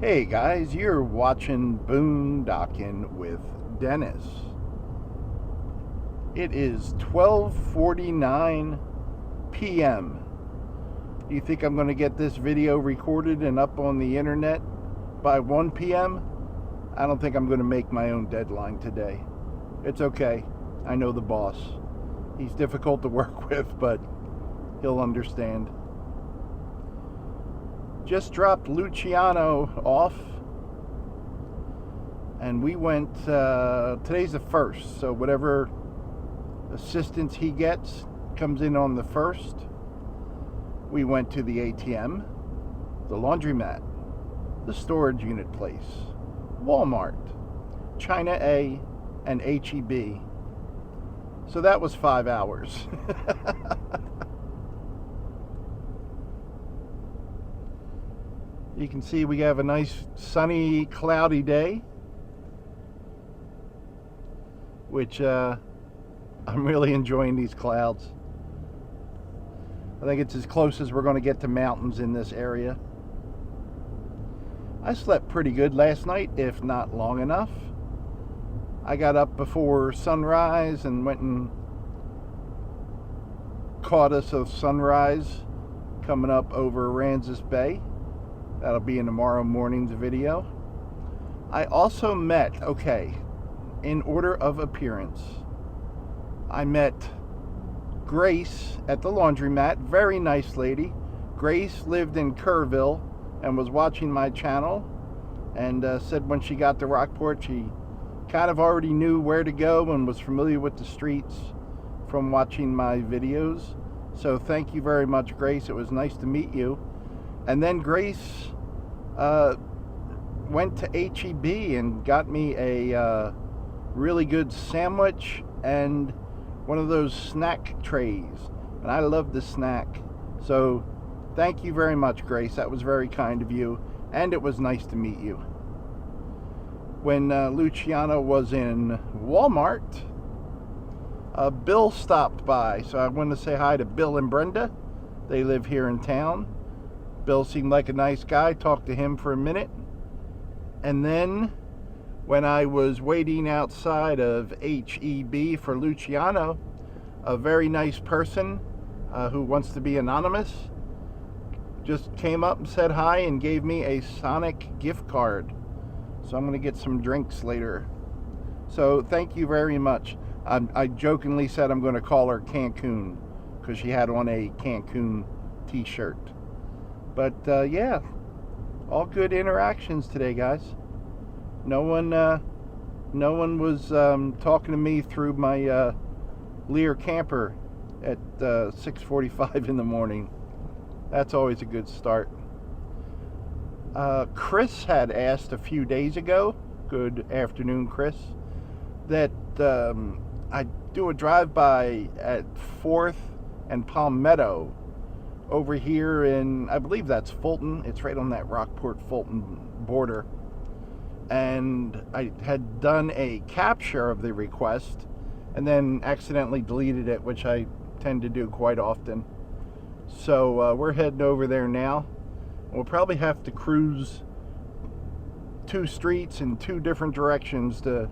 Hey guys, you're watching Boondocking with Dennis. It is 12:49 p.m. Do you think I'm going to get this video recorded and up on the internet by 1 p.m.? I don't think I'm going to make my own deadline today. It's okay. I know the boss. He's difficult to work with, but he'll understand. Just dropped Luciano off, and we went, today's the 1st, so whatever assistance he gets comes in on the 1st. We went to the ATM, the laundromat, the storage unit place, Walmart, China A, and HEB. So that was 5 hours. You can see we have a nice sunny, cloudy day, which I'm really enjoying these clouds. I think it's as close as we're going to get to mountains in this area. I slept pretty good last night, if not long enough. I got up before sunrise and went and caught us a sunrise coming up over Aransas Bay. That'll be in tomorrow morning's video. I also met, in order of appearance, I met Grace at the laundromat. Very nice lady. Grace lived in Kerrville and was watching my channel and said when she got to Rockport she kind of already knew where to go and was familiar with the streets from watching my videos. So thank you very much, Grace. It was nice to meet you. And then Grace went to HEB and got me a really good sandwich and one of those snack trays. And I love the snack. So thank you very much, Grace. That was very kind of you. And it was nice to meet you. When Luciano was in Walmart, Bill stopped by. So I wanted to say hi to Bill and Brenda. They live here in town. Bill seemed like a nice guy. Talked to him for a minute. And then when I was waiting outside of HEB for Luciano, a very nice person who wants to be anonymous just came up and said hi and gave me a Sonic gift card. So I'm going to get some drinks later. So thank you very much. I jokingly said I'm going to call her Cancun because she had on a Cancun t-shirt. But yeah, all good interactions today, guys. No one was talking to me through my Lear camper at 6:45 in the morning. That's always a good start. Chris had asked a few days ago, good afternoon, Chris, that I do a drive-by at 4th and Palmetto over here in, I believe that's Fulton. It's right on that Rockport-Fulton border. And I had done a capture of the request and then accidentally deleted it, which I tend to do quite often. So we're heading over there now. We'll probably have to cruise 2 streets in 2 different directions to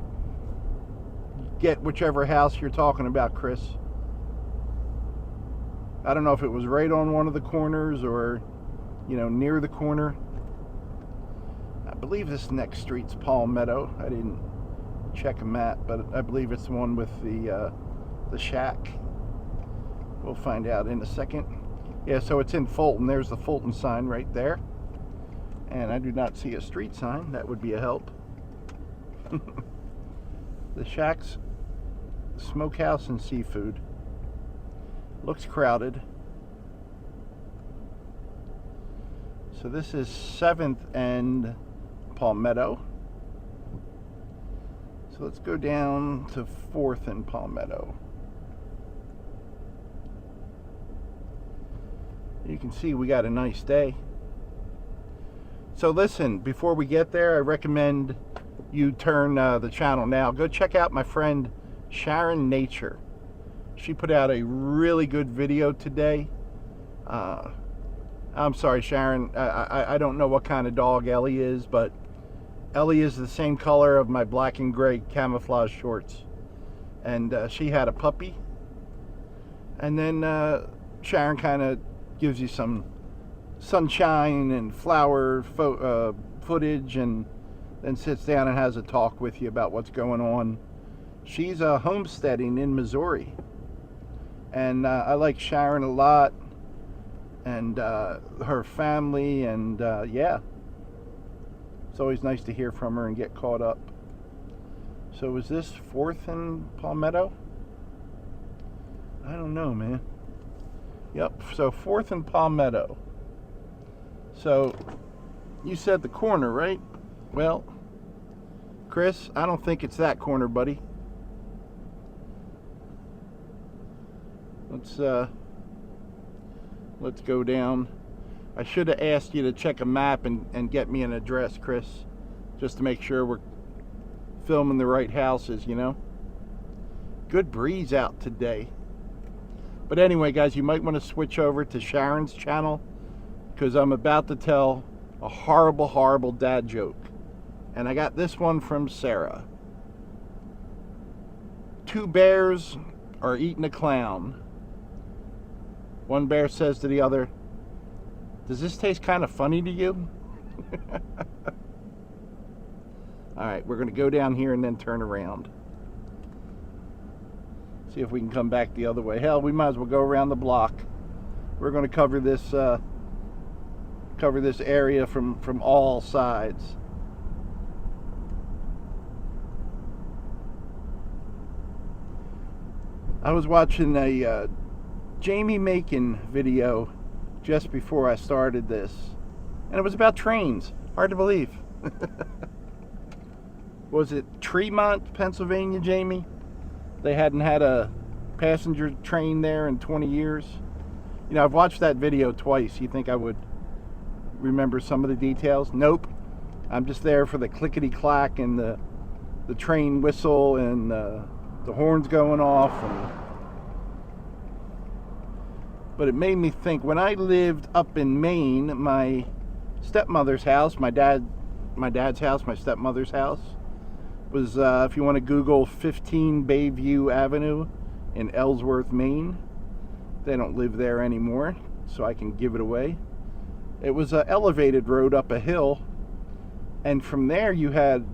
get whichever house you're talking about, Chris. I don't know if it was right on one of the corners or, near the corner. I believe this next street's Palmetto. I didn't check a map, but I believe it's the one with the shack. We'll find out in a second. Yeah, so it's in Fulton. There's the Fulton sign right there. And I do not see a street sign. That would be a help. The shack's Smokehouse and Seafood. Looks crowded. So this is 7th and Palmetto. So let's go down to 4th and Palmetto. You can see we got a nice day. So listen, before we get there, I recommend you turn the channel now. Go check out my friend Sharon Nature. She put out a really good video today. I'm sorry, Sharon. I don't know what kind of dog Ellie is, but Ellie is the same color of my black and gray camouflage shorts. And she had a puppy. And then Sharon kind of gives you some sunshine and flower footage, and then sits down and has a talk with you about what's going on. She's homesteading in Missouri. And I like Sharon a lot, and her family, and yeah. It's always nice to hear from her and get caught up. So is this 4th and Palmetto? I don't know, man. Yep, so 4th and Palmetto. So you said the corner, right? Well, Chris, I don't think it's that corner, buddy. Let's go down. I should have asked you to check a map and get me an address, Chris, just to make sure we're filming the right houses, you know. Good breeze out today. But anyway, guys, you might want to switch over to Sharon's channel, because I'm about to tell a horrible, horrible dad joke. And I got this one from Sarah. 2 bears are eating a clown. One bear says to the other, "Does this taste kind of funny to you?" All right, we're going to go down here and then turn around. See if we can come back the other way. Hell, we might as well go around the block. We're going to cover this area from all sides. I was watching a Jamie Macon video just before I started this, and it was about trains. Hard to believe. Was it Tremont, Pennsylvania, Jamie? They hadn't had a passenger train there in 20 years. You know, I've watched that video twice. You think I would remember some of the details? Nope. I'm just there for the clickety-clack and the train whistle and the horns going off. But it made me think, when I lived up in Maine, my stepmother's house, my dad's house, my stepmother's house, was, if you want to Google 15 Bayview Avenue in Ellsworth, Maine. They don't live there anymore, so I can give it away. It was an elevated road up a hill, and from there you had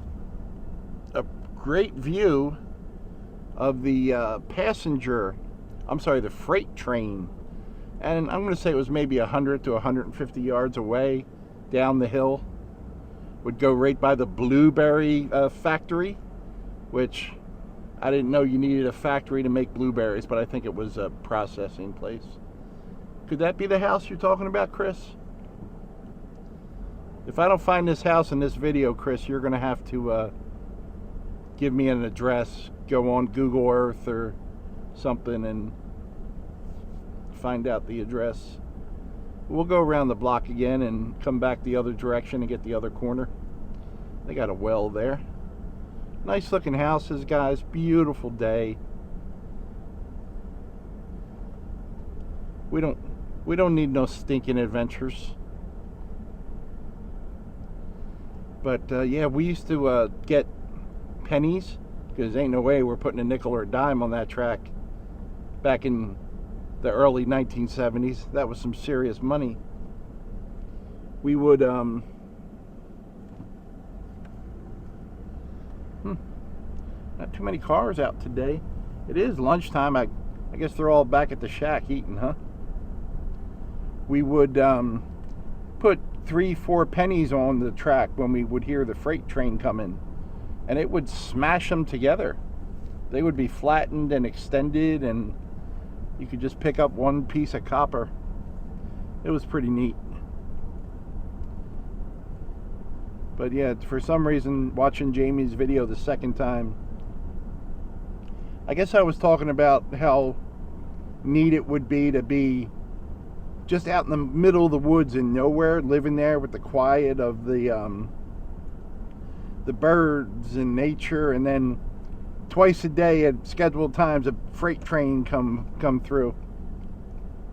a great view of the the freight train. And I'm going to say it was maybe 100 to 150 yards away down the hill. Would go right by the blueberry factory, which I didn't know you needed a factory to make blueberries, but I think it was a processing place. Could that be the house you're talking about, Chris? If I don't find this house in this video, Chris, you're going to have to give me an address. Go on Google Earth or something and find out the address. We'll go around the block again and come back the other direction and get the other corner. They got a well there. Nice looking houses, guys. Beautiful day. We don't need no stinking adventures. But yeah, we used to get pennies, because ain't no way we're putting a nickel or a dime on that track back in the early 1970s. That was some serious money. We would not too many cars out today. It is lunchtime. I guess they're all back at the shack eating, huh? We would put 3-4 pennies on the track when we would hear the freight train coming, and it would smash them together. They would be flattened and extended, and you could just pick up one piece of copper. It was pretty neat. But yeah, for some reason, watching Jamie's video the second time, I guess I was talking about how neat it would be to be just out in the middle of the woods in nowhere, living there with the quiet of the birds and nature, and then twice a day at scheduled times a freight train come through,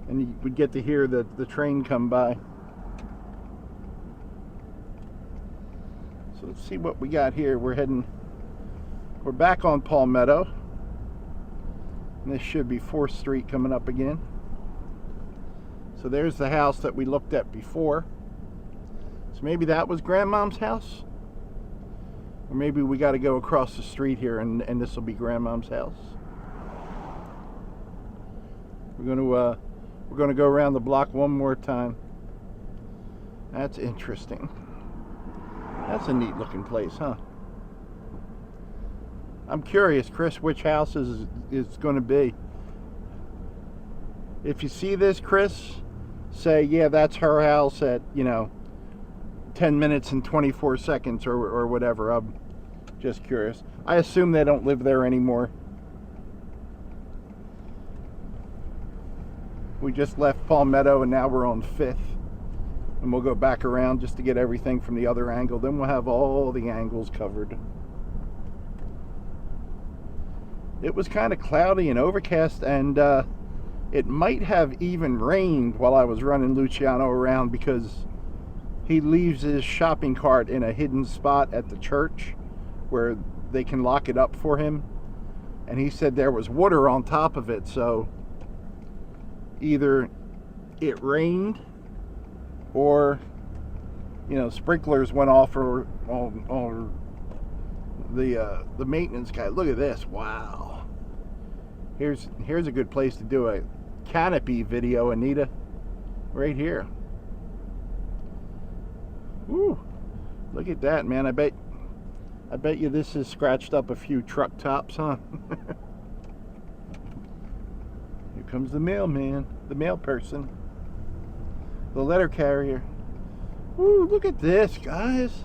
and you would get to hear the train come by. So let's see what we got here. We're back on Palmetto. And this should be 4th Street coming up again. So there's the house that we looked at before. So maybe that was Grandmom's house? Or maybe we got to go across the street here and this will be Grandmom's house. We're going to go around the block one more time. That's interesting. That's a neat looking place, huh? I'm curious, Chris, which house is going to be. If you see this, Chris, say, yeah, that's her house at, 10 minutes and 24 seconds or whatever. I'm just curious. I assume they don't live there anymore. We just left Palmetto and now we're on 5th. And we'll go back around just to get everything from the other angle. Then we'll have all the angles covered. It was kind of cloudy and overcast, and it might have even rained while I was running Luciano around because he leaves his shopping cart in a hidden spot at the church where they can lock it up for him. And he said there was water on top of it, so either it rained or sprinklers went off or the maintenance guy. Look at this. Wow. Here's a good place to do a canopy video, Anita. Right here. Woo. Look at that, man. I bet you this has scratched up a few truck tops, huh? Here comes the mailman, the mail person, the letter carrier. Woo, look at this, guys.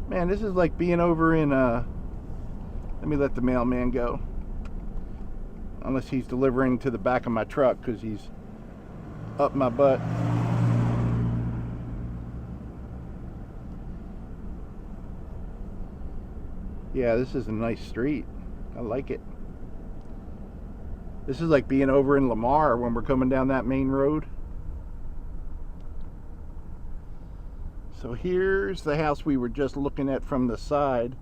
Man, this is like being over in, let me let the mailman go. Unless he's delivering to the back of my truck because he's up my butt. Yeah, this is a nice street. I like it. This is like being over in Lamar when we're coming down that main road. So here's the house we were just looking at from the side.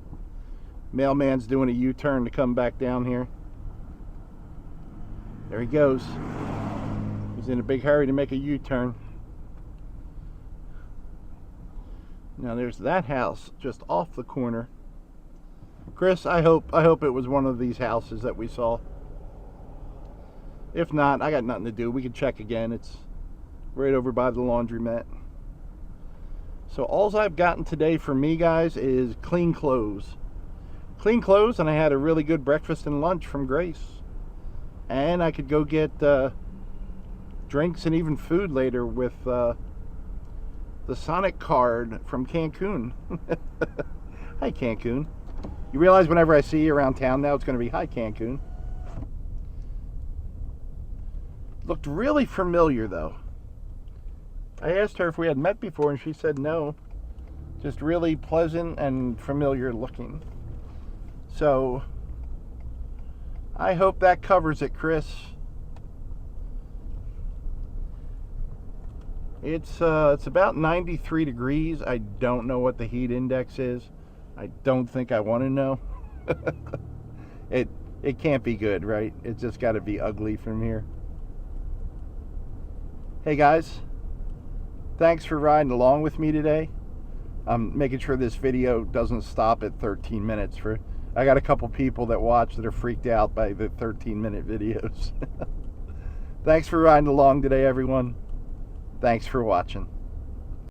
Mailman's doing a U-turn to come back down here. There he goes. He's in a big hurry to make a U-turn. Now there's that house just off the corner. Chris, I hope it was one of these houses that we saw. If not, I got nothing to do. We can check again. It's right over by the laundromat. So all I've gotten today for me, guys, is clean clothes. Clean clothes, and I had a really good breakfast and lunch from Grace. And I could go get drinks and even food later with the Sonic card from Cancun. Hi, Cancun. You realize whenever I see you around town now, it's going to be, hi, Cancun. Looked really familiar, though. I asked her if we had met before, and she said no. Just really pleasant and familiar looking. So, I hope that covers it, Chris. It's about 93 degrees. I don't know what the heat index is. I don't think I want to know. It can't be good, right? It's just got to be ugly from here. Hey guys, thanks for riding along with me today. I'm making sure this video doesn't stop at 13 minutes. I got a couple people that watch that are freaked out by the 13-minute videos. Thanks for riding along today, everyone. Thanks for watching.